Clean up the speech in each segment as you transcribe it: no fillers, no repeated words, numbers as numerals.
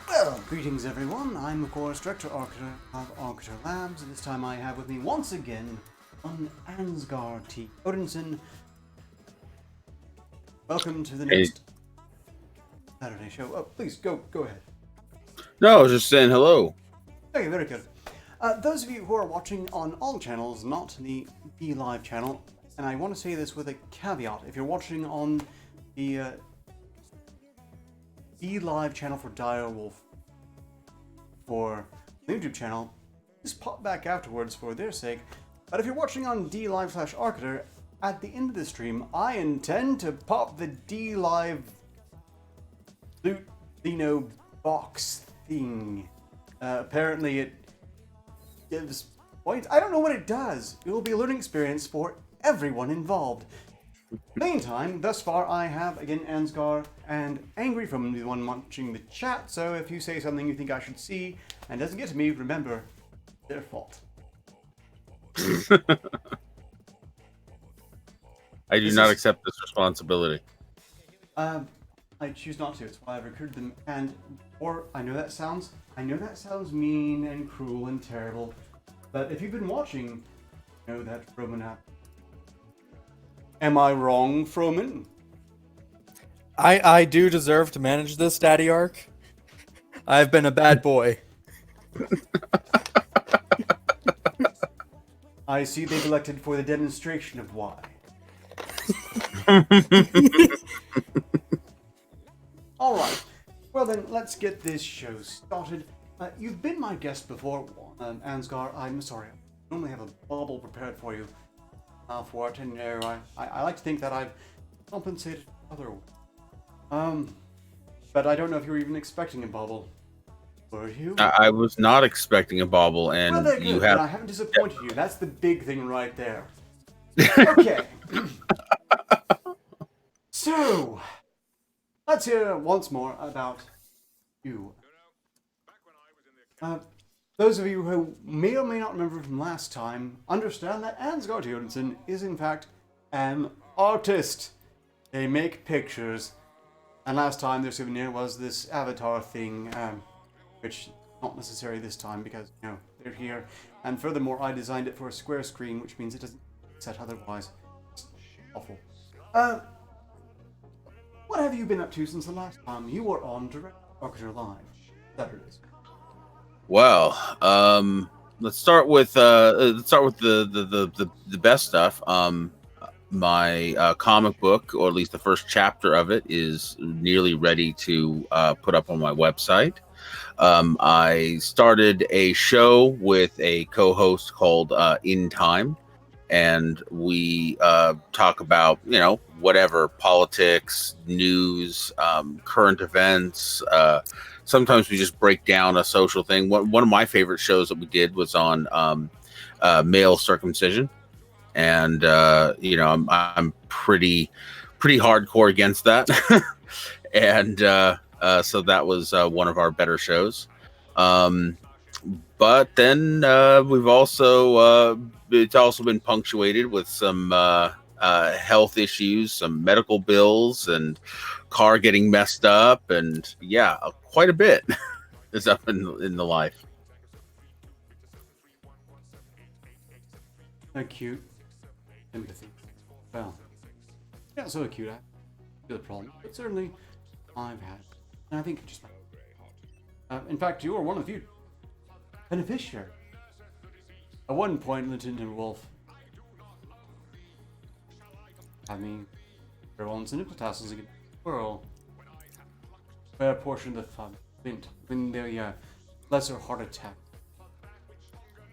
Well, greetings everyone. I'm of course Director Arketer of Arketer Labs, and this time I have with me once again one Ansgar T. Odinson. Welcome to the next Saturday show. Oh, please go ahead. No, I was just saying hello. Okay, very good. Those of you who are watching on all channels, not the B Live channel, and I want to say this with a caveat: if you're watching on the B Live channel for Direwolf for the YouTube channel, just pop back afterwards for their sake. But if you're watching on D Live/Arketer, at the end of the stream, I intend to pop the D Live Loot box thing. Apparently, it gives points. I don't know what it does. It will be a learning experience for everyone involved. Meantime, thus far I have, again, Ansgar and Angry from the one watching the chat, so if you say something you think I should see and doesn't get to me, remember, their fault. I do not accept this responsibility. I choose not to. It's why I've recruited them, I know that sounds mean and cruel and terrible, but if you've been watching, you know that Roman app. Am I wrong, Froman? I do deserve to manage this, Daddy Ark. I've been a bad boy. I see they've elected for the demonstration of why. All right. Well then, let's get this show started. You've been my guest before, Ansgar. I'm sorry. I normally have a bauble prepared for you for it, and I like to think that I've compensated otherwise. But I don't know if you were even expecting a bauble. Were you? I was not expecting a bauble, and Well, then, you good. have. Then I haven't disappointed you. That's the big thing right there. Okay. So, let's hear once more about you. Those of you who may or may not remember from last time understand that Ansgar Jorgensen is in fact an artist. They make pictures. And last time their souvenir was this avatar thing, which is not necessary this time because, you know, they're here. And furthermore, I designed it for a square screen, which means it doesn't set otherwise. It's awful. What have you been up to since the last time you were on Direct Arketer Live? Saturdays. Well, let's start with the best stuff. My comic book, or at least the first chapter of it, is nearly ready to put up on my website. I started a show with a co-host called In Time, and we talk about, you know, whatever, politics, news, current events. Sometimes we just break down a social thing. One of my favorite shows that we did was on male circumcision, and you know, I'm pretty hardcore against that, and so that was one of our better shows. But then we've also it's also been punctuated with some health issues, some medical bills, and car getting messed up, and yeah, quite a bit is up in the life. So cute. Empathy. Well, yeah, so acute. I feel the problem, but certainly I've had, and I think just in fact, you are one of the few beneficiaries. At one point, Lieutenant Wolf had me on some tassels against the squirrel, where a portion of the fun went when the lesser heart attack.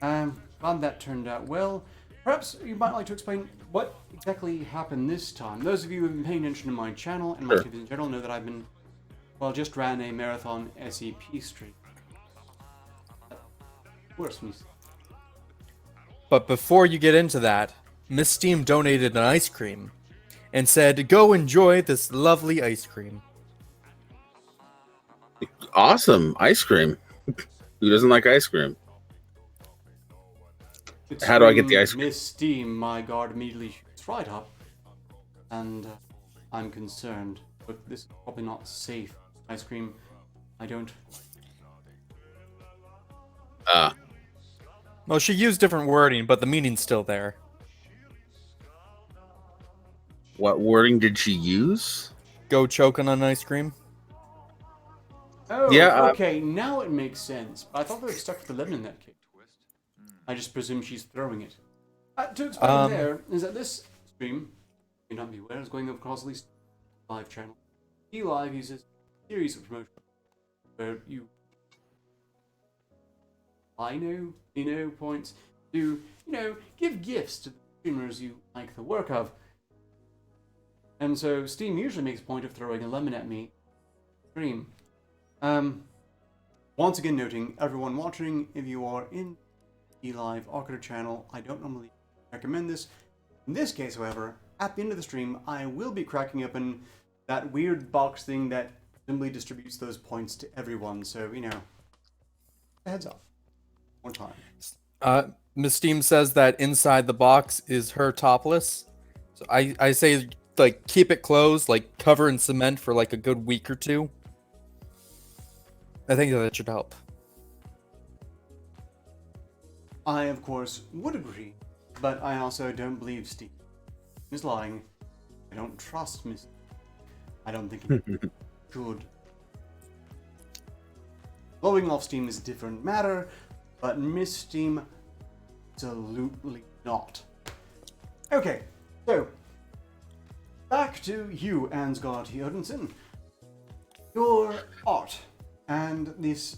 Glad that turned out well. Perhaps you might like to explain what exactly happened this time. Those of you who have been paying attention to my channel and my videos in general know that I've been, well, just ran a marathon SEP streak. Worse me. But before you get into that, Miss Steam donated an ice cream and said, "Go enjoy this lovely ice cream." Awesome ice cream. Who doesn't like ice cream? How do I get the ice cream? Miss Steam, my guard immediately shoots right up, and I'm concerned. But this is probably not safe. Ice cream, I don't. Well, she used different wording, but the meaning's still there. What wording did she use? Go choking on ice cream. Oh, Yeah, okay, now it makes sense. But I thought they were stuck with the lemon in that case. I just presume she's throwing it. To explain there, is that this stream, you may not be aware, is going across at least live channel. D-Live uses a series of promotions where you points to, give gifts to the streamers you like the work of. And so Steam usually makes a point of throwing a lemon at me. Stream. Once again noting, everyone watching, if you are in the live Arketer channel, I don't normally recommend this. In this case, however, at the end of the stream, I will be cracking open that weird box thing that simply distributes those points to everyone. So, heads up. One time. Miss Steam says that inside the box is her topless. So I say, like, keep it closed, like, cover in cement for, like, a good week or two. I think that should help. I, of course, would agree, but I also don't believe Steve is lying. I don't trust Miss. I don't think it should. Blowing off steam is a different matter, but mist steam, absolutely not. Okay, so back to you, Ansgard Jørgensen. Your art and this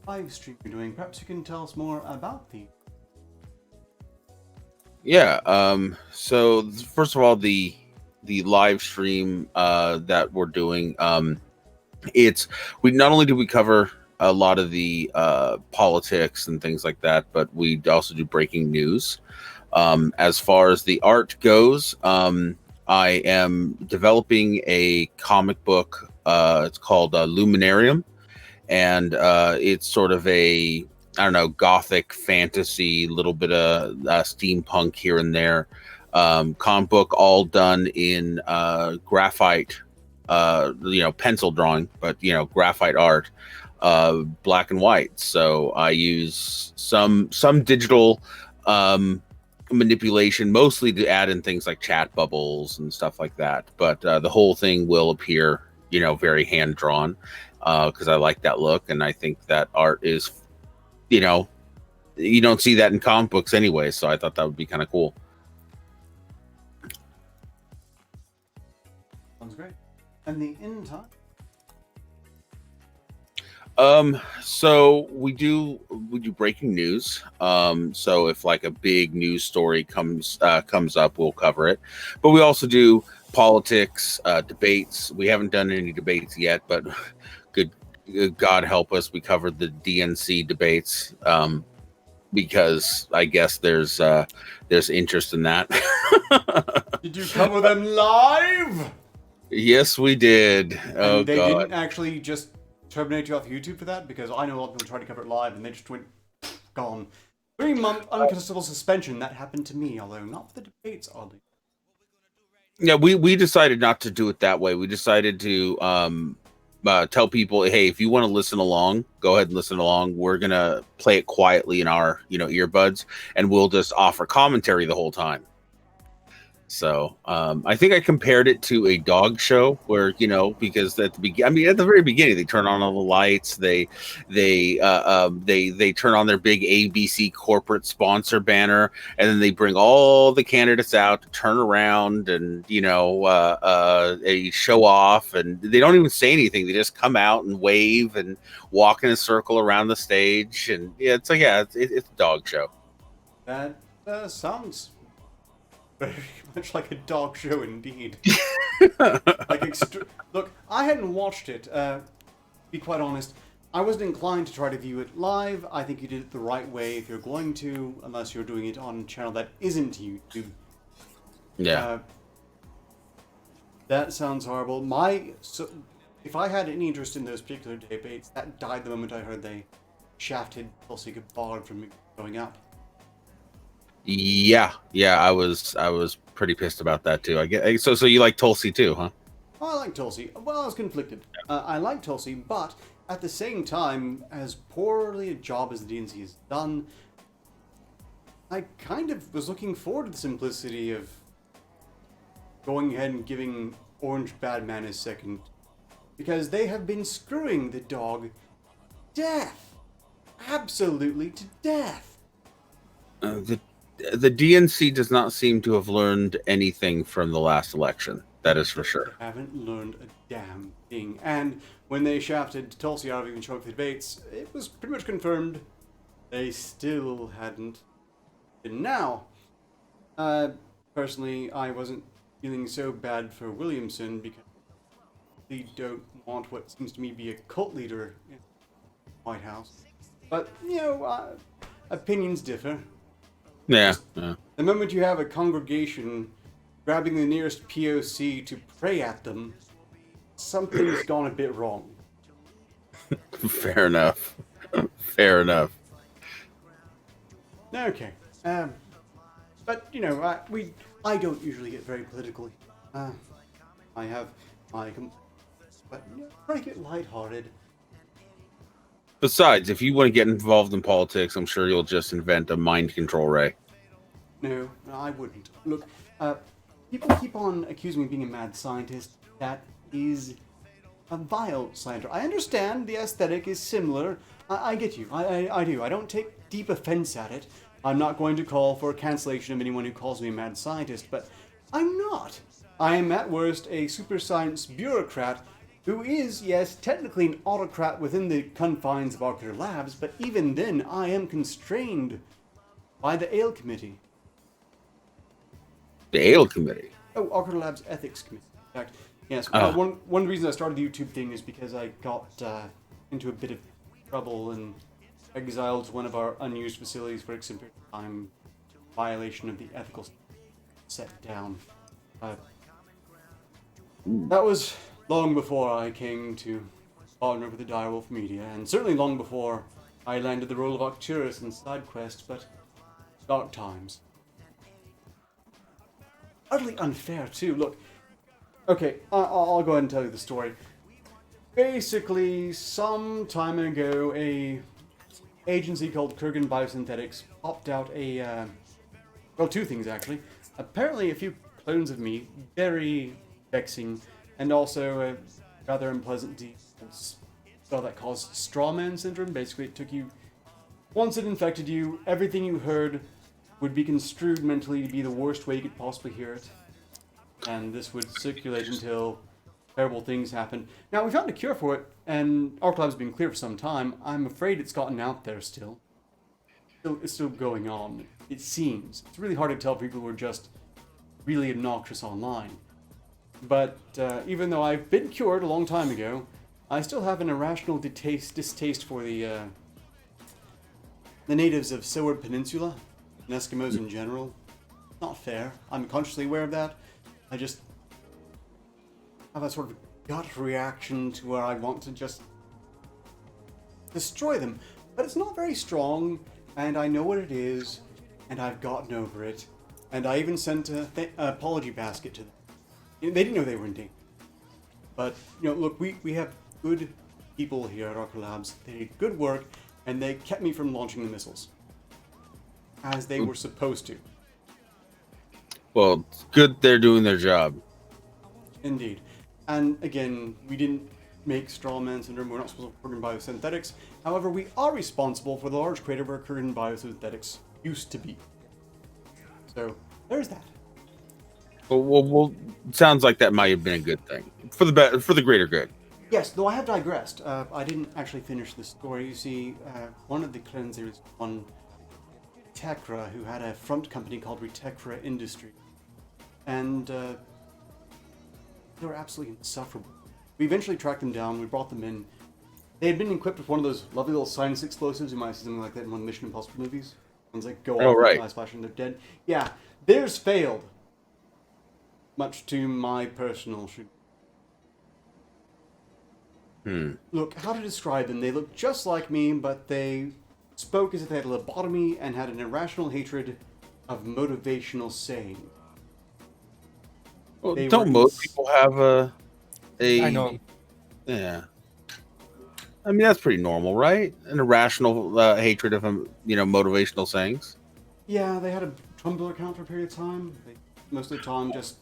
live stream you're doing. Perhaps you can tell us more about the. Yeah. So first of all, the live stream that we're doing, we not only do we cover a lot of the politics and things like that, but we also do breaking news. As far as the art goes, I am developing a comic book. It's called Luminarium, and it's sort of a, I don't know, gothic fantasy, little bit of steampunk here and there. Comic book all done in graphite, pencil drawing, but graphite art, black and white. So I use some digital manipulation, mostly to add in things like chat bubbles and stuff like that. But the whole thing will appear, very hand drawn, because I like that look, and I think that art is, you don't see that in comic books anyway. So I thought that would be kind of cool. Sounds great. And the in time. So we do breaking news. So if like a big news story comes up, we'll cover it. But we also do politics, debates. We haven't done any debates yet, but good God help us, we covered the DNC debates. Because I guess there's interest in that. Did you cover them live? Yes, we did. And they didn't actually just terminate you off YouTube for that? Because I know a lot of people tried to cover it live and they just went gone. 3-month uncontestable suspension. That happened to me, although not for the debates, oddly. Yeah, we decided not to do it that way. We decided to tell people, hey, if you want to listen along, go ahead and listen along. We're gonna play it quietly in our earbuds, and we'll just offer commentary the whole time. So I think I compared it to a dog show where, because at the very beginning, they turn on all the lights, they turn on their big ABC corporate sponsor banner, and then they bring all the candidates out to turn around and, show off, and they don't even say anything. They just come out and wave and walk in a circle around the stage. And it's a dog show. That sounds very much like a dog show indeed. Look, I hadn't watched it. To be quite honest, I wasn't inclined to try to view it live. I think you did it the right way if you're going to, unless you're doing it on a channel that isn't YouTube. Yeah. That sounds horrible. If I had any interest in those particular debates, that died the moment I heard they shafted Tulsi Gabbard from going up. Yeah, I was pretty pissed about that too. I guess so you like Tulsi too, huh? I like Tulsi. Well, I was conflicted. I like Tulsi, but at the same time, as poorly a job as the DNC has done, I kind of was looking forward to the simplicity of going ahead and giving Orange Badman his second, because they have been screwing the dog death, absolutely to death. The DNC does not seem to have learned anything from the last election. That is for sure. They haven't learned a damn thing. And when they shafted Tulsi out of even showing up for the debates, it was pretty much confirmed they still hadn't. And now, personally, I wasn't feeling so bad for Williamson because they don't want what seems to me to be a cult leader in the White House. But, opinions differ. Yeah. The moment you have a congregation grabbing the nearest POC to pray at them, something's gone a bit wrong. Fair enough. Fair enough. Okay. But I don't usually get very political. I have my, but try to get lighthearted. Besides, if you want to get involved in politics, I'm sure you'll just invent a mind control ray. No, I wouldn't. Look, people keep on accusing me of being a mad scientist. That is a vile slander. I understand the aesthetic is similar. I get you. I do. I don't take deep offense at it. I'm not going to call for cancellation of anyone who calls me a mad scientist, but I'm not. I am at worst a super science bureaucrat who is, yes, technically an autocrat within the confines of Arketer Labs, but even then I am constrained by the Ale Committee. The Ale Committee. Oh, Arketer Labs Ethics Committee. In fact, yes. Ah. One of the reasons I started the YouTube thing is because I got into a bit of trouble and exiled to one of our unused facilities for extended time violation of the ethical set down. That was long before I came to partner with the Direwolf Media, and certainly long before I landed the role of Arcturus in SideQuest, but dark times. Utterly unfair, too. Look, okay, I'll go ahead and tell you the story. Basically, some time ago, a agency called Kurgan Biosynthetics popped out well, two things, actually. Apparently, a few clones of me, very vexing, and also a rather unpleasant deals that caused strawman syndrome. Basically, it took you, once it infected you, everything you heard would be construed mentally to be the worst way you could possibly hear it. And this would circulate until terrible things happen. Now, we found a cure for it, and Arc Lab's been clear for some time. I'm afraid it's gotten out there still. It's still going on, it seems. It's really hard to tell people who are just really obnoxious online. But even though I've been cured a long time ago, I still have an irrational distaste for the natives of Seward Peninsula, and Eskimos in general. Not fair. I'm consciously aware of that. I just have a sort of gut reaction to where I want to just destroy them. But it's not very strong, and I know what it is, and I've gotten over it. And I even sent an apology basket to them. They didn't know they were in danger. But, look, we have good people here at Arketer Labs. They did good work, and they kept me from launching the missiles. As they were supposed to. Well, it's good they're doing their job. Indeed. And again, we didn't make Strawman Syndrome. We're not responsible for Kurgan Biosynthetics. However, we are responsible for the large crater where Kurgan Biosynthetics used to be. So, there's that. Well, sounds like that might have been a good thing for the greater good. Yes, though I have digressed. I didn't actually finish the story. You see, one of the cleansers, one Tekra, who had a front company called Retekra Industry, and they were absolutely insufferable. We eventually tracked them down. We brought them in. They had been equipped with one of those lovely little science explosives. You might see something like that in one of the Mission Impossible movies. Ones that go off right. and splash and they're dead. Yeah, theirs failed. Much to my personal chagrin. Look, how to describe them? They look just like me, but they spoke as if they had a lobotomy and had an irrational hatred of motivational saying. Well, don't most people have a? I know. Yeah. I mean, that's pretty normal, right? An irrational hatred of, motivational sayings. Yeah, they had a Tumblr account for a period of time. Most of the time just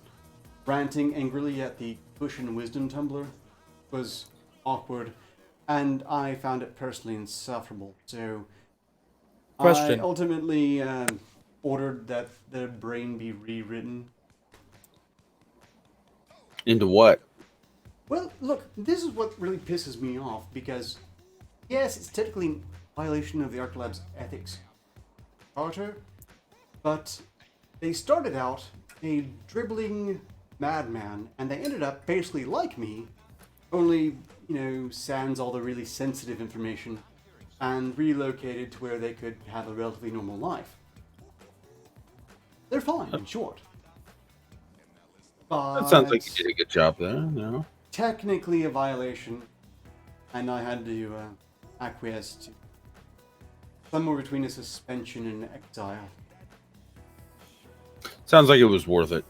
ranting angrily at the Push and Wisdom Tumblr. It was awkward, and I found it personally insufferable. So Question. I ultimately ordered that their brain be rewritten. Into what? Well, look, this is what really pisses me off, because yes, it's technically in violation of the Arketer Labs ethics charter, but they started out a dribbling madman, and they ended up basically like me, only, sans all the really sensitive information, and relocated to where they could have a relatively normal life. They're fine, in short. But That sounds like you did a good job there, technically a violation, and I had to acquiesce to somewhere between a suspension and exile. Sounds like it was worth it.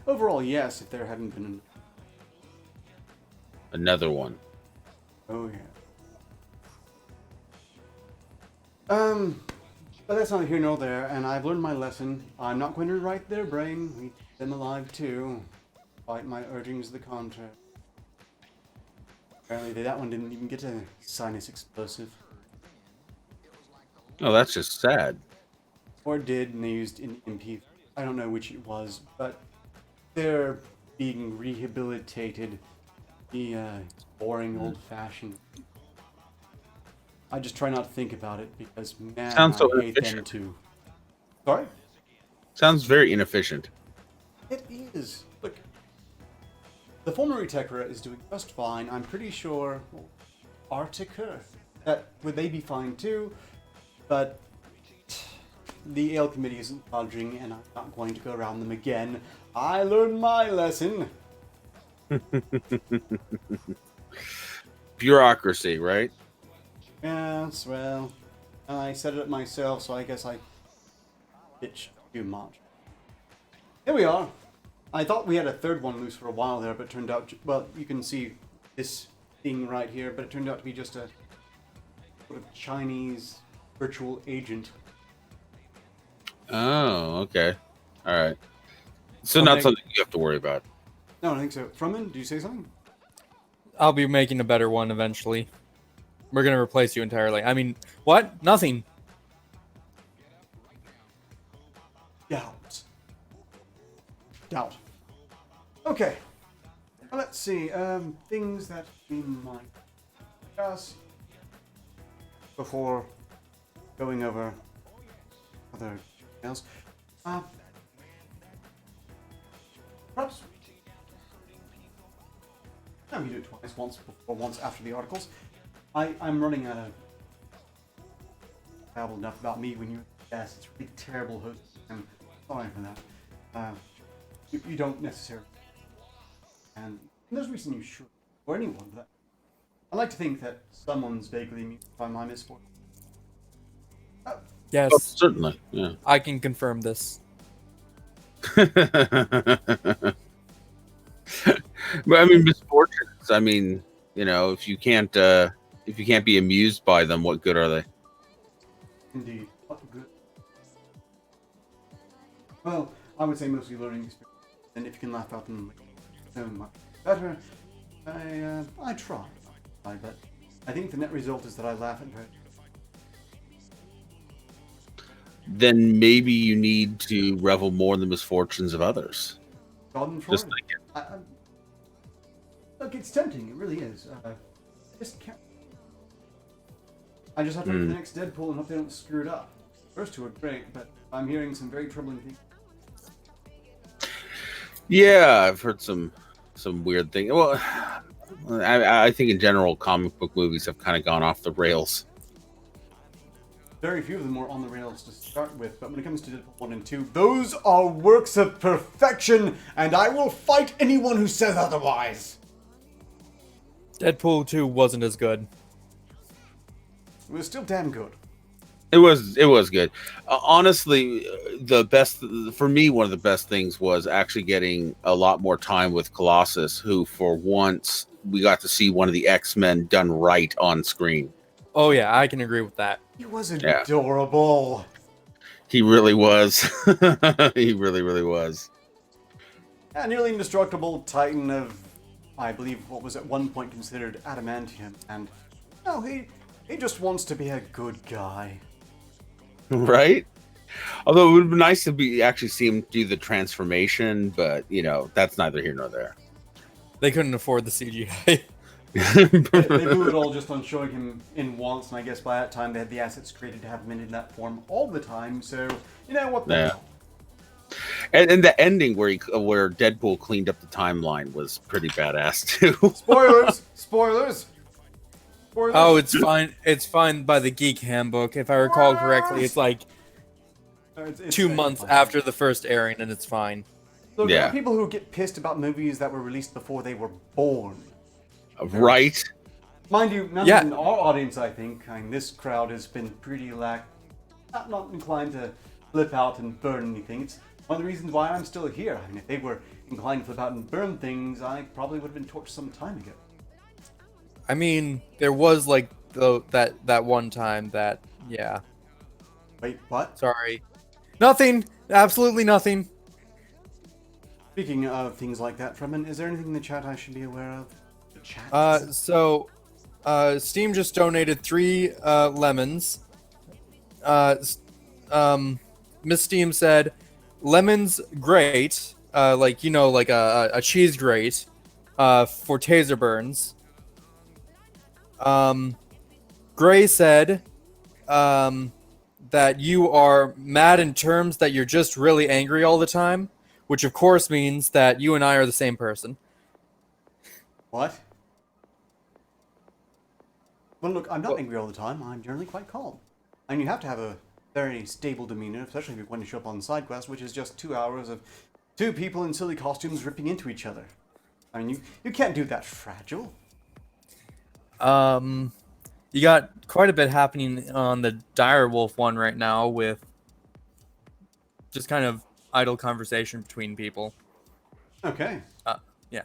Overall, yes, if there hadn't been Another one. Oh yeah. But that's not here nor there, and I've learned my lesson. I'm not going to write their brain. We keep them alive too. despite my urgings to the contrary. Apparently, that one didn't even get a sinus explosive. Oh, that's just sad. Or did, and they used an MP. I don't know which it was, but they're being rehabilitated. The boring, old-fashioned. I just try not to think about it because, man, Sounds so I hate them inefficient. too. Sorry? Sounds very inefficient. It is. Look, the former Arketer is doing just fine. I'm pretty sure Arketer, that would they be fine too, but the Ale Committee isn't budging, and I'm not going to go around them again. I learned my lesson. Bureaucracy, right? Yes, well, I said it myself, so I guess I bitch too much. Here we are. I thought we had a third one loose for a while there, but it turned out, well, you can see this thing right here, but it turned out to be just a sort of Chinese virtual agent. Oh, okay. All right. So Okay. not something you have to worry about. No, I don't think so. Fruman, do you say something? I'll be making a better one eventually. We're gonna replace you entirely. I mean, what? Nothing. Doubt. Okay. Well, let's see. Things that we might discuss before going over other details. Perhaps. No, we do it twice. Once before, once after the articles. I'm running out of babble enough about me when you. Yes, it's really terrible host. I'm sorry for that. You don't necessarily. And there's reason you should. Or anyone for that. I like to think that someone's vaguely amused by my misfortune. Yes, Oh, certainly. Yeah. I can confirm this. But I mean, misfortunes. I mean, you know, if you can't be amused by them, what good are they? Indeed. What good. Well, I would say mostly learning experience. And if you can laugh out them so much better, I try. But I think the net result is that I laugh at her. Then maybe you need to revel more in the misfortunes of others. Just like look, it's tempting. It really is. I just can't. I just have to look at the next Deadpool and hope they don't screw it up. First two are great, but I'm hearing some very troubling things. Yeah, I've heard some weird things. Well, I think in general, comic book movies have kind of gone off the rails. Very few of them were on the rails to start with, but when it comes to Deadpool 1 and 2, those are works of perfection, and I will fight anyone who says otherwise. Deadpool 2 wasn't as good. It was still damn good. It was good. Honestly, the best for me, one of the best things was actually getting a lot more time with Colossus, who for once we got to see one of the X-Men done right on screen. Oh yeah, I can agree with that. He was adorable. He really was. He really was. A nearly indestructible titan of, I believe, what was at one point considered adamantium, and no, he just wants to be a good guy. Right? Although it would be nice to actually see him do the transformation, but you know, that's neither here nor there. They couldn't afford the CGI. They blew it all just on showing him in once, and I guess by that time they had the assets created to have him in that form all the time, so, you know, what the hell. And the ending where Deadpool cleaned up the timeline was pretty badass too. Spoilers! Oh, it's fine. It's fine by the Geek Handbook. If I recall correctly, it's like It's 2 months fine. after the first airing, and it's fine. So there Yeah. are people who get pissed about movies that were released before they were born. Right? Mind you, none in our audience, I think. I mean, this crowd has been pretty not inclined to flip out and burn anything. It's one of the reasons why I'm still here. I mean, if they were inclined to flip out and burn things, I probably would have been torched some time ago. I mean, there was like that one time that Wait, what? Sorry. Nothing. Absolutely nothing. Speaking of things like that, Fremen, is there anything in the chat I should be aware of? The chat? Steam just donated 3 lemons. Miss Steam said, "Lemons great, like like a cheese grate, for taser burns." Gray said, that you are mad in terms that you're just really angry all the time, which of course means that you and I are the same person. What? Well, look, I'm not angry all the time. I'm generally quite calm. And you have to have a very stable demeanor, especially if you want to show up on the side quest, which is just 2 hours of 2 people in silly costumes ripping into each other. I mean, you can't do that fragile. You got quite a bit happening on the Direwolf one right now with just kind of idle conversation between people. Okay. Yeah.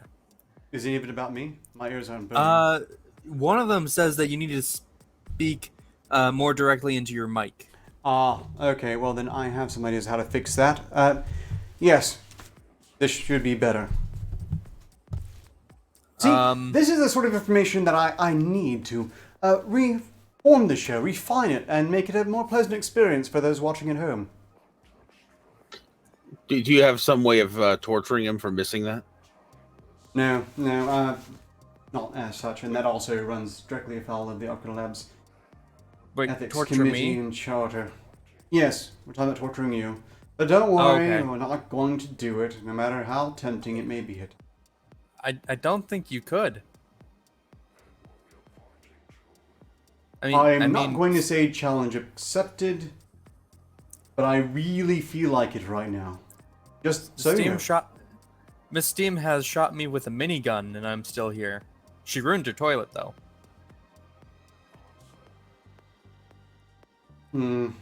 Is any of it about me? My ears aren't burning. One of them says that you need to speak more directly into your mic. Okay, well then I have some ideas how to fix that. Yes, this should be better. See, this is the sort of information that I need to reform the show, refine it, and make it a more pleasant experience for those watching at home. Do you have some way of torturing him for missing that? No, not as such, and that also runs directly afoul of the Arketer Labs Wait, Ethics torture Committee me? and Charter. Yes, we're talking about torturing you. But don't worry, Okay. we're not going to do it, no matter how tempting it may be. I don't think you could. I'm not going to say challenge accepted, but I really feel like it right now. Just so you know. Miss Steam has shot me with a minigun, and I'm still here. She ruined her toilet, though. Again,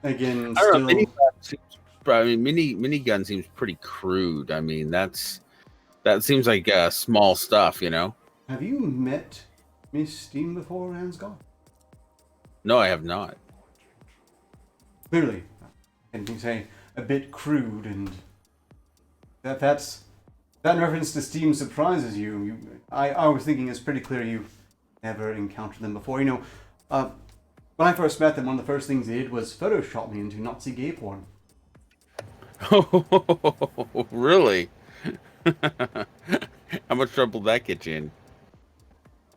I don't know, still... minigun seems pretty crude. I mean, that seems like small stuff, you know? Have you met Miss Steam before, Ansgar? No, I have not. Clearly. And you say a bit crude, and that in reference to Steam surprises you. I was thinking it's pretty clear you've never encountered them before. You know, when I first met them, one of the first things they did was Photoshop me into Nazi gay porn. Oh, really? How much trouble did that get you in?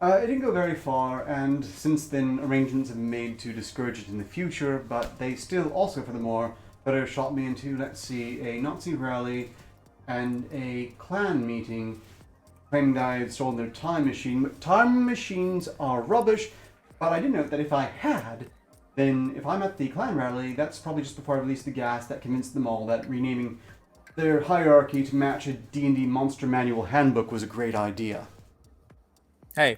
It didn't go very far, and since then arrangements have been made to discourage it in the future, but they still also, furthermore, Photoshop me into, let's see, a Nazi rally and a Klan meeting, claiming that I had stolen their time machine. But time machines are rubbish, but I did note that if I had, then if I'm at the Klan rally, that's probably just before I released the gas that convinced them all that renaming their hierarchy to match a D&D Monster Manual handbook was a great idea. Hey,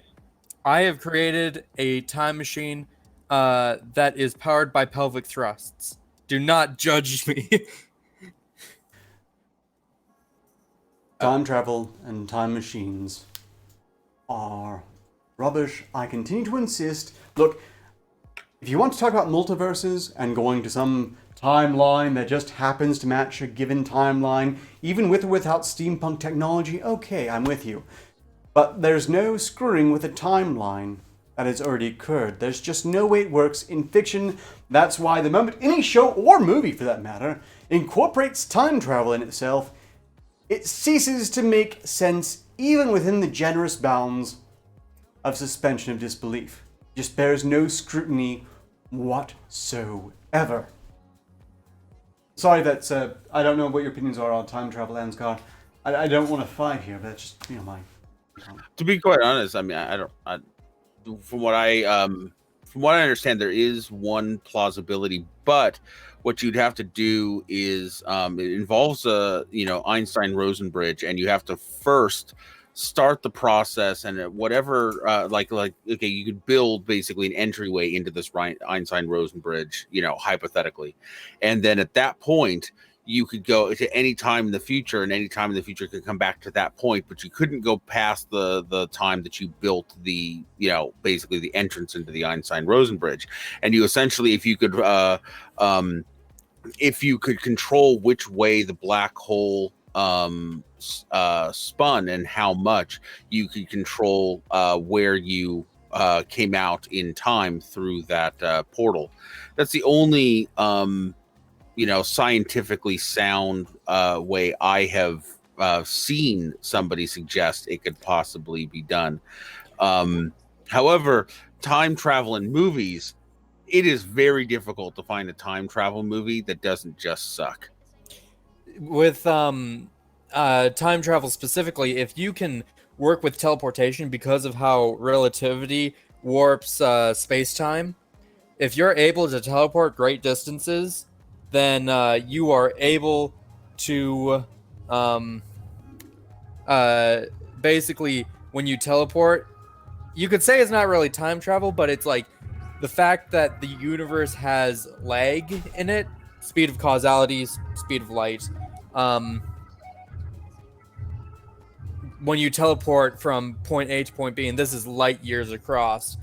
I have created a time machine that is powered by pelvic thrusts. Do not judge me. Time travel and time machines are rubbish. I continue to insist. Look, if you want to talk about multiverses and going to some timeline that just happens to match a given timeline, even with or without steampunk technology, okay, I'm with you. But there's no screwing with a timeline that has already occurred. There's just no way it works in fiction. That's why the moment any show or movie, for that matter, incorporates time travel in itself, it ceases to make sense even within the generous bounds of suspension of disbelief. It just bears no scrutiny whatsoever. Sorry, that's I don't know what your opinions are on time travel, Ansgar. I don't want to fight here, but that's just my. To be quite honest, I mean, from what I understand, there is one plausibility, but what you'd have to do is it involves a Einstein Rosen bridge, and you have to first start the process, and whatever okay, you could build basically an entryway into this Einstein Rosen bridge, hypothetically, and then at that point you could go to any time in the future, and any time in the future could come back to that point, but you couldn't go past the time that you built the basically the entrance into the Einstein Rosen bridge. And you essentially, if you could control which way the black hole spun and how much you could control where you came out in time through that portal. That's the only scientifically sound way I have seen somebody suggest it could possibly be done. However, time travel in movies, it is very difficult to find a time travel movie that doesn't just suck. With time travel specifically, if you can work with teleportation because of how relativity warps space-time, if you're able to teleport great distances, then you are able to basically, when you teleport, you could say it's not really time travel, but it's like the fact that the universe has lag in it, speed of causality, speed of light. When you teleport from point A to point B, and this is light years across,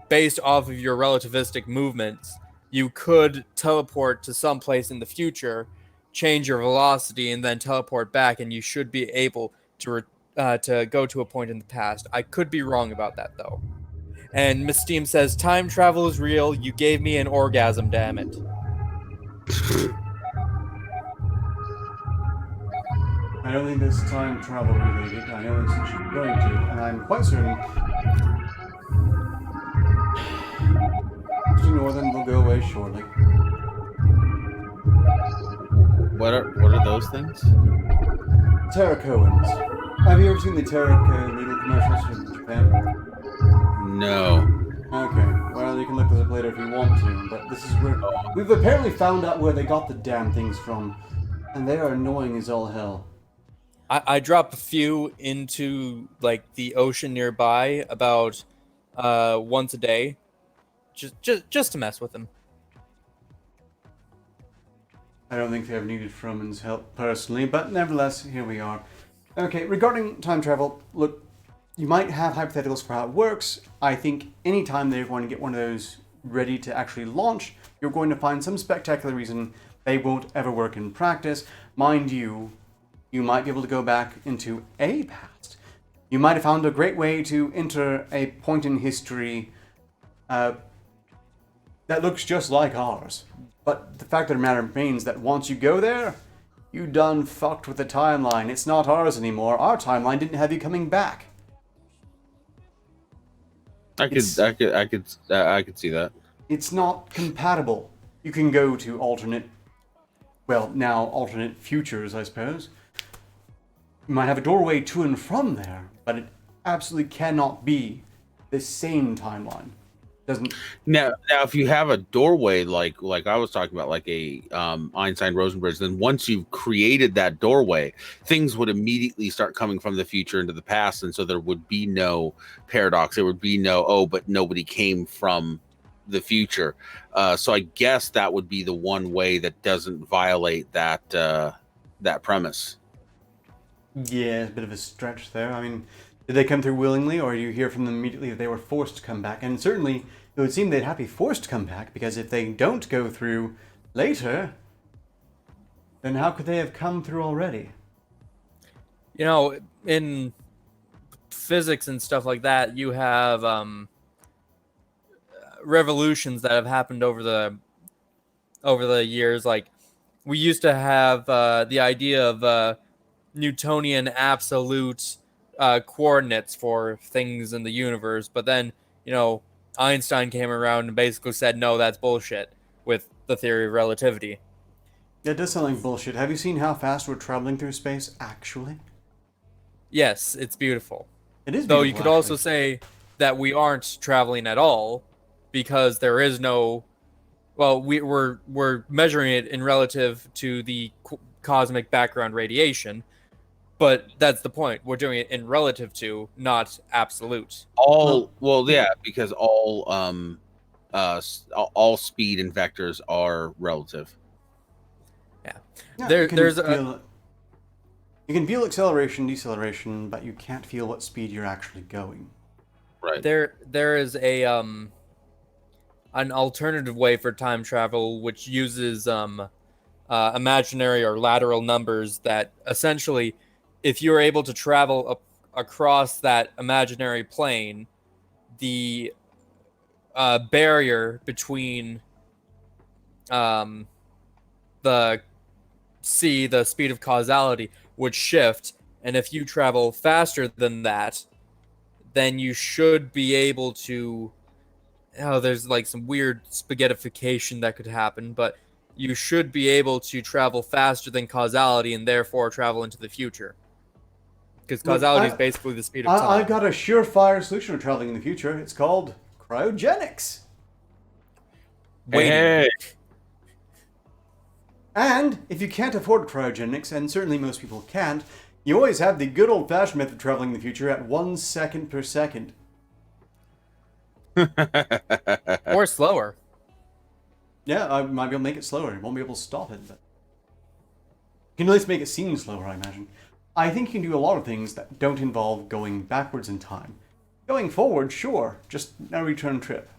based off of your relativistic movements, you could teleport to some place in the future, change your velocity, and then teleport back, and you should be able to go to a point in the past. I could be wrong about that, though. And Miss Steam says, time travel is real. You gave me an orgasm, damn it. I don't think this is time travel related. I know it's going to, and I'm quite certain ignore them, they'll go away shortly. What are those things? Terracoans. Have you ever seen the Terraco noodle commercials from Japan? No. Okay, well, you can look this up later if you want to, but this is where we've apparently found out where they got the damn things from, and they are annoying as all hell. I drop a few into like the ocean nearby about once a day, just to mess with them. I don't think they have needed Froman's help personally, but nevertheless, here we are. Okay, regarding time travel, look, you might have hypotheticals for how it works. I think anytime they're going to get one of those ready to actually launch, you're going to find some spectacular reason they won't ever work in practice. Mind you, you might be able to go back into a past. You might have found a great way to enter a point in history that looks just like ours. But the fact of the matter remains that once you go there, you done fucked with the timeline. It's not ours anymore. Our timeline didn't have you coming back. I could see that. It's not compatible. You can go to alternate futures, I suppose. You might have a doorway to and from there, but it absolutely cannot be the same timeline. Doesn't Now if you have a doorway like I was talking about, like a Einstein-Rosen bridge, then once you've created that doorway, things would immediately start coming from the future into the past, and so there would be no paradox. There would be no, but nobody came from the future. So I guess that would be the one way that doesn't violate that premise. Yeah, a bit of a stretch there. I mean, did they come through willingly, or do you hear from them immediately that they were forced to come back? And certainly, it would seem they'd have to be forced to come back, because if they don't go through later, then how could they have come through already? You know, in physics and stuff like that, you have revolutions that have happened over the years. Like, we used to have the idea of Newtonian absolute coordinates for things in the universe, but then, Einstein came around and basically said, no, that's bullshit, with the theory of relativity. That does sound like bullshit. Have you seen how fast we're traveling through space, actually? Yes, it's beautiful. It is beautiful, Though you could also say that we aren't traveling at all, because there is no... Well, we're measuring it in relative to the cosmic background radiation, but that's the point. We're doing it in relative to, not absolute. Because all speed and vectors are relative. Yeah, you can feel acceleration, deceleration, but you can't feel what speed you're actually going. Right. There is a an alternative way for time travel, which uses imaginary or lateral numbers that essentially, if you're able to travel across that imaginary plane, the barrier between the the speed of causality would shift, and if you travel faster than that, then you should be able to. Oh, there's like some weird spaghettification that could happen, but you should be able to travel faster than causality and therefore travel into the future. Because causality is basically the speed of time. I've got a surefire solution for traveling in the future. It's called cryogenics. Waiting. Hey. And if you can't afford cryogenics, and certainly most people can't, you always have the good old-fashioned method of traveling in the future at 1 second per second. Or slower. Yeah, I might be able to make it slower. I won't be able to stop it, but you can at least make it seem slower, I imagine. I think you can do a lot of things that don't involve going backwards in time. Going forward, sure, just no return trip.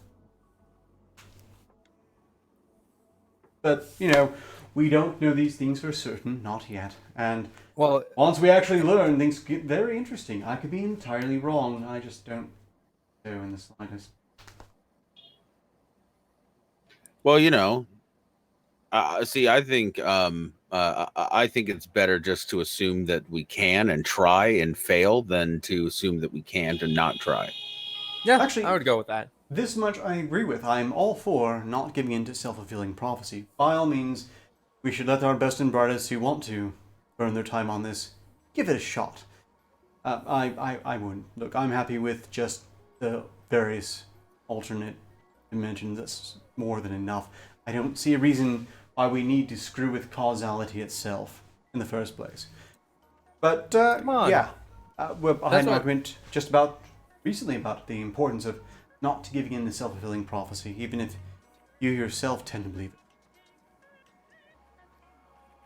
But, you know, we don't know these things for certain, not yet. And Well, once we actually learn, things get very interesting. I could be entirely wrong. I just don't know in the slightest. Well, you know, see, I think it's better just to assume that we can and try and fail than to assume that we can't and not try. yeah, Actually, I would go with that. This much I agree with. I'm all for not giving in to self-fulfilling prophecy. By all means, we should let our best and brightest who want to burn their time on this give it a shot. I wouldn't. Look, I'm happy with just the various alternate dimensions. That's more than enough. I don't see a reason why we need to screw with causality itself in the first place. But, Come on. yeah. I had an what- argument just about recently about the importance of not giving in to self-fulfilling prophecy, even if you yourself tend to believe it.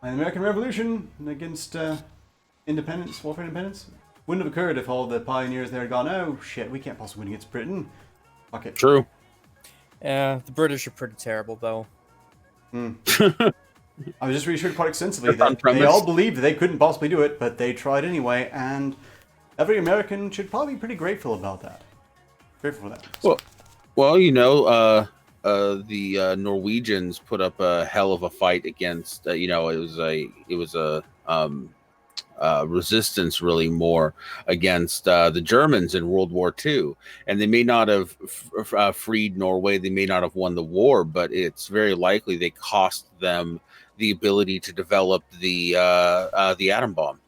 And the American Revolution against independence, war for independence, wouldn't have occurred if all the pioneers there had gone, oh shit, we can't possibly win against Britain. Fuck it. True. Yeah, the British are pretty terrible, though. I was just reassured quite extensively That's on that they premise. all believed they couldn't possibly do it, but they tried anyway, and every American should probably be pretty grateful about that. Grateful for that. Well, you know, the Norwegians put up a hell of a fight against. It was a resistance really more against the Germans in World War II, and they may not have freed Norway. They may not have won the war, but it's very likely they cost them the ability to develop the atom bomb.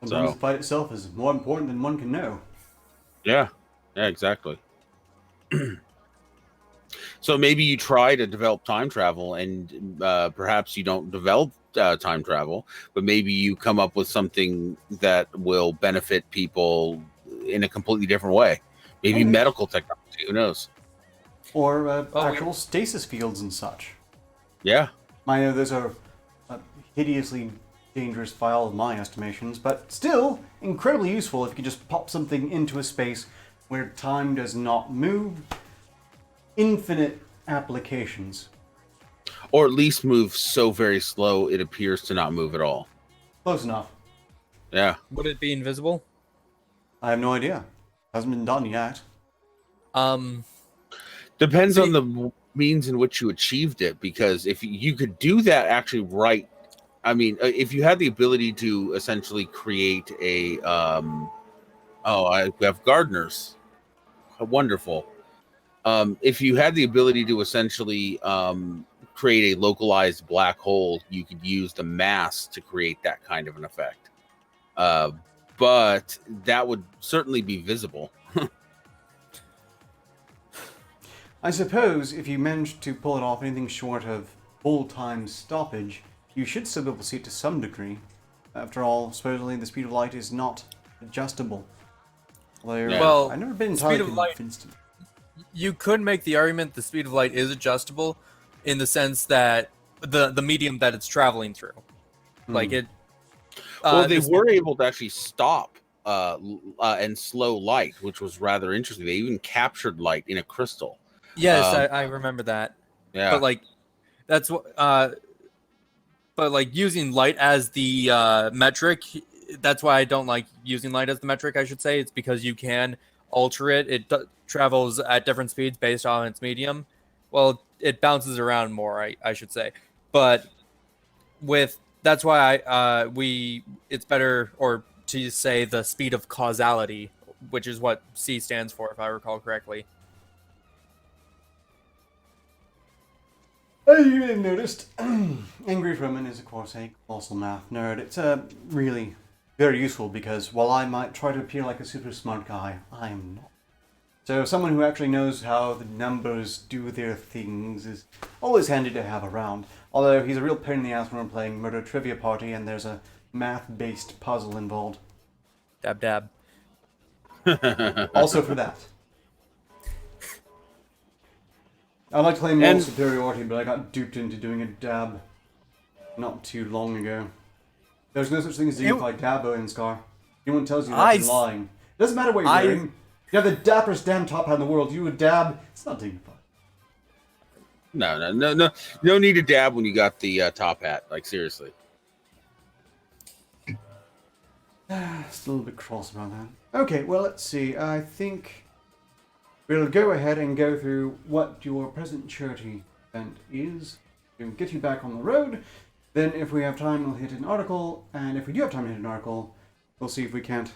Sometimes the fight itself is more important than one can know. Yeah, exactly. So maybe you try to develop time travel, and perhaps you don't develop time travel, but maybe you come up with something that will benefit people in a completely different way. Maybe medical technology, who knows? Or actual stasis fields and such. Yeah. I know those are hideously dangerous by all of my estimations, but still incredibly useful if you could just pop something into a space where time does not move. Infinite applications. Or at least move so very slow it appears to not move at all. Close enough. Yeah. Would it be invisible? I have no idea. Hasn't been done yet. Depends on the means in which you achieved it, because if you could do that actually right, I mean, if you had the ability to essentially create a, I have gardeners. Wonderful. If you had the ability to essentially create a localized black hole, you could use the mass to create that kind of an effect. But that would certainly be visible. I suppose if you manage to pull it off anything short of full-time stoppage, you should still be able to see it to some degree. After all, supposedly the speed of light is not adjustable. Well, I've never been speed entirely of light- convinced. You could make the argument the speed of light is adjustable in the sense that the medium that it's traveling through. Like it... Well, they were able to actually stop and slow light, which was rather interesting. They even captured light in a crystal. Yes, I remember that. Yeah. But like That's what. But like using light as the metric, that's why I don't like using light as the metric. I should say it's because you can alter it. It travels at different speeds based on its medium. Well, it bounces around more. I should say, but with that's why it's better or to say the speed of causality, which is what C stands for, if I recall correctly. Oh, you didn't notice. Angry Roman is, of course, a colossal math nerd. It's really very useful because while I might try to appear like a super smart guy, I'm not. So someone who actually knows how the numbers do their things is always handy to have around. Although he's a real pain in the ass when we're playing Murder Trivia Party and there's a math-based puzzle involved. Dab dab. Also for that. I'd like to claim moral superiority, but I got duped into doing a dab not too long ago. There's no such thing as dignified dabo in Scar. Anyone tells you that, you're lying. It doesn't matter what you're wearing. You have the dapperest damn top hat in the world. You would dab. It's not dignified. No need to dab when you got the top hat. Like, seriously. Just a little bit cross about that. Okay, well, let's see. I think we'll go ahead and go through what your present charity event is. We'll get you back on the road. Then, if we have time, we'll hit an article. And if we do have time to hit an article, we'll see if we can't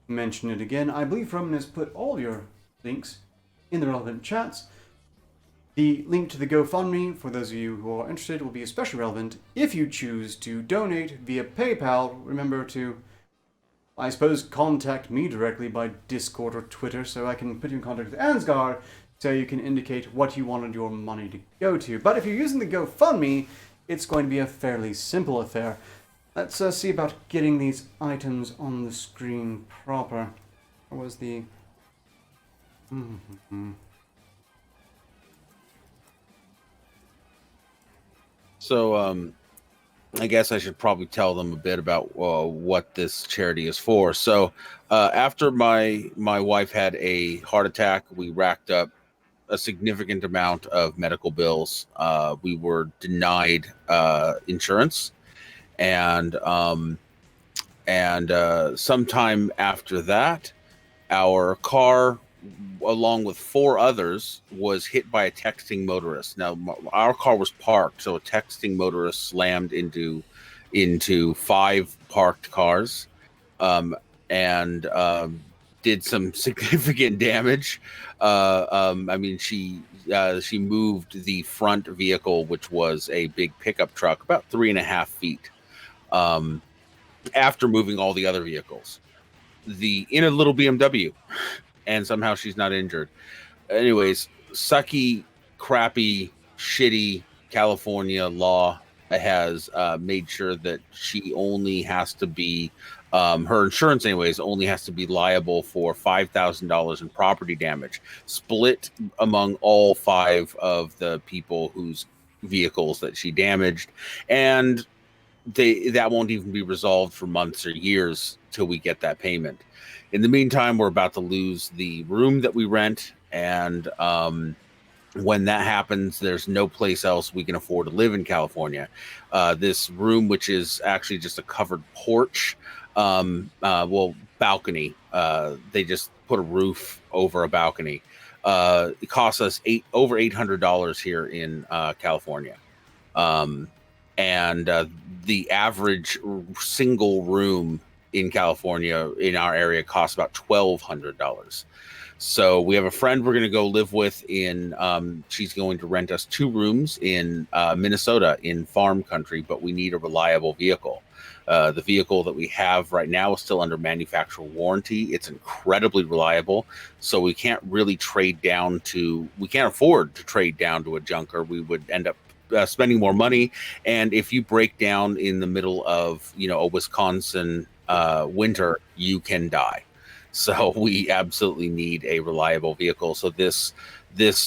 mention it again. I believe Roman has put all your links in the relevant chats. The link to the GoFundMe, for those of you who are interested, will be especially relevant if you choose to donate via PayPal. Remember to, I suppose, contact me directly by Discord or Twitter so I can put you in contact with Ansgar so you can indicate what you wanted your money to go to. But if you're using the GoFundMe, it's going to be a fairly simple affair. Let's see about getting these items on the screen proper. What was the... So, I guess I should probably tell them a bit about what this charity is for. So, after my wife had a heart attack, we racked up a significant amount of medical bills. We were denied insurance, and sometime after that, our car, along with 4 others, was hit by a texting motorist. Now, our car was parked, so a texting motorist slammed into 5 parked cars, and did some significant damage. I mean, she moved the front vehicle, which was a big pickup truck, about 3.5 feet. After moving all the other vehicles, in a little BMW, and somehow she's not injured. Anyways, sucky, crappy, shitty California law has made sure that she only has to be, her insurance anyways, only has to be liable for $5,000 in property damage, split among all 5 of the people whose vehicles that she damaged. And that won't even be resolved for months or years till we get that payment. In the meantime, we're about to lose the room that we rent, and when that happens, there's no place else we can afford to live in California. This room, which is actually just a covered porch, balcony. They just put a roof over a balcony. It costs us over $800 here in California. And the average single room in California in our area costs about $1,200. So we have a friend we're going to go live with she's going to rent us 2 rooms in Minnesota in farm country, but we need a reliable vehicle. The vehicle that we have right now is still under manufacturer warranty. It's incredibly reliable, so we can't really we can't afford to trade down to a junker. We would end up spending more money, and if you break down in the middle of a Wisconsin winter, you can die. So we absolutely need a reliable vehicle. So this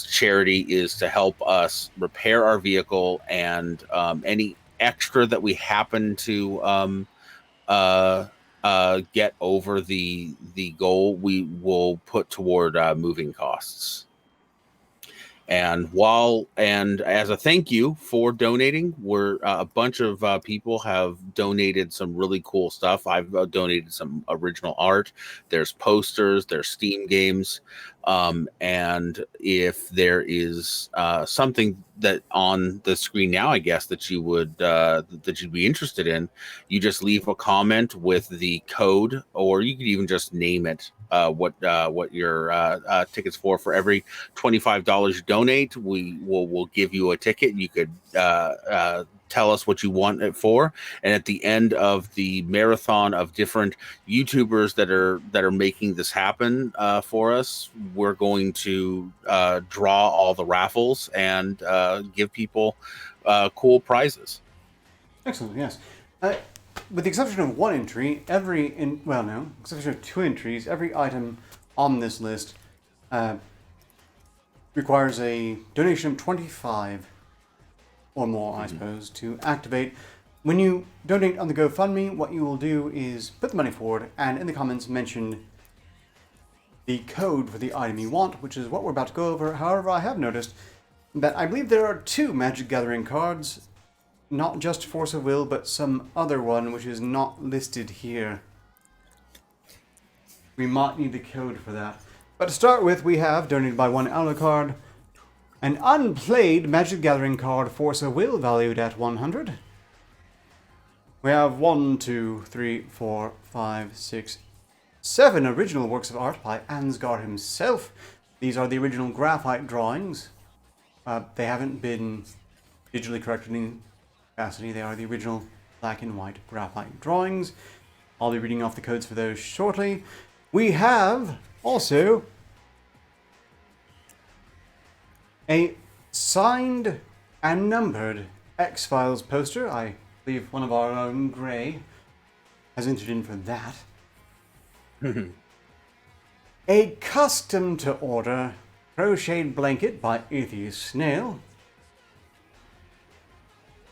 charity is to help us repair our vehicle, and any extra that we happen to get over the goal, we will put toward moving costs. And as a thank you for donating, we're a bunch of people have donated some really cool stuff. I've donated some original art. There's posters. There's Steam games. And if there is something that on the screen now, I guess that you would that you'd be interested in, you just leave a comment with the code, or you could even just name it. What your tickets for every $25 you donate, we'll give you a ticket. You could tell us what you want it for, and at the end of the marathon of different YouTubers that are making this happen for us, we're going to draw all the raffles and give people cool prizes. Excellent. Yes. With the exception of one entry, exception of two entries, every item on this list requires a donation of 25 or more, I suppose, to activate. When you donate on the GoFundMe, what you will do is put the money forward and in the comments mention the code for the item you want, which is what we're about to go over. However, I have noticed that I believe there are 2 Magic Gathering cards, not just Force of Will, but some other one which is not listed here. We might need the code for that. But to start with, we have, donated by one Alucard, an unplayed Magic Gathering card, Force of Will, valued at 100. We have 1, 2, 3, 4, 5, 6, 7 original works of art by Ansgar himself. These are the original graphite drawings. They haven't been digitally corrected in capacity. They are the original black and white graphite drawings. I'll be reading off the codes for those shortly. We have also a signed and numbered X-Files poster. I believe one of our own, Gray, has entered in for that. A custom-to-order crocheted blanket by Atheist Snail.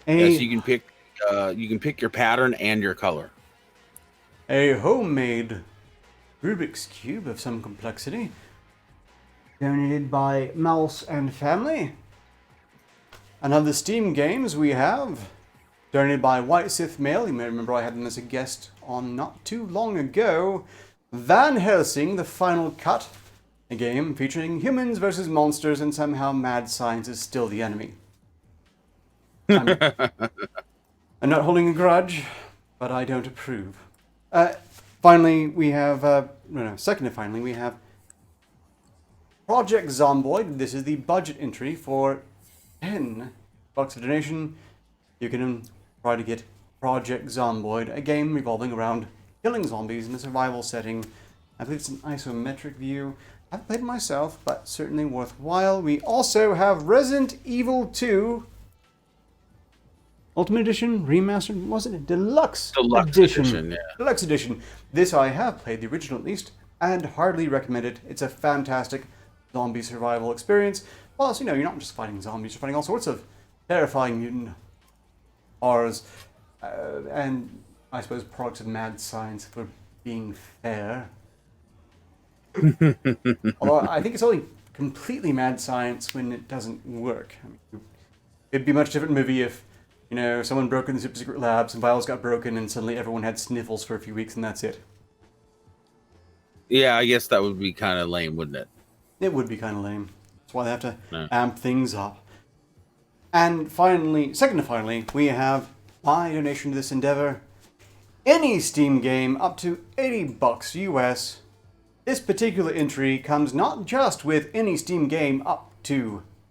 Yes, you can pick your pattern and your color. A homemade Rubik's Cube of some complexity, donated by Mouse and Family. Another Steam games we have, donated by White Sith Mail. You may remember I had them as a guest on not too long ago. Van Helsing, The Final Cut, a game featuring humans versus monsters, and somehow mad science is still the enemy. I'm not holding a grudge, but I don't approve. Finally, we have we have Project Zomboid. This is the budget entry for $10 a donation. You can try to get Project Zomboid, a game revolving around killing zombies in a survival setting. I believe it's an isometric view. I haven't played it myself, but certainly worthwhile. We also have Resident Evil 2 Ultimate Edition, Remastered, was it? Deluxe Edition. Yeah. Deluxe Edition. This I have played, the original at least, and hardly recommend it. It's a fantastic zombie survival experience. Plus, you're not just fighting zombies, you're fighting all sorts of terrifying mutant horrors. And I suppose products of mad science, for being fair. Although I think it's only completely mad science when it doesn't work. It'd be a much different movie if someone broke in the super secret labs and vials got broken and suddenly everyone had sniffles for a few weeks and that's it. Yeah, I guess that would be kind of lame, wouldn't it? It would be kind of lame. That's why they have to amp things up. And finally, we have my donation to this endeavor. Any Steam game up to $80 US. This particular entry comes not just with any Steam game up to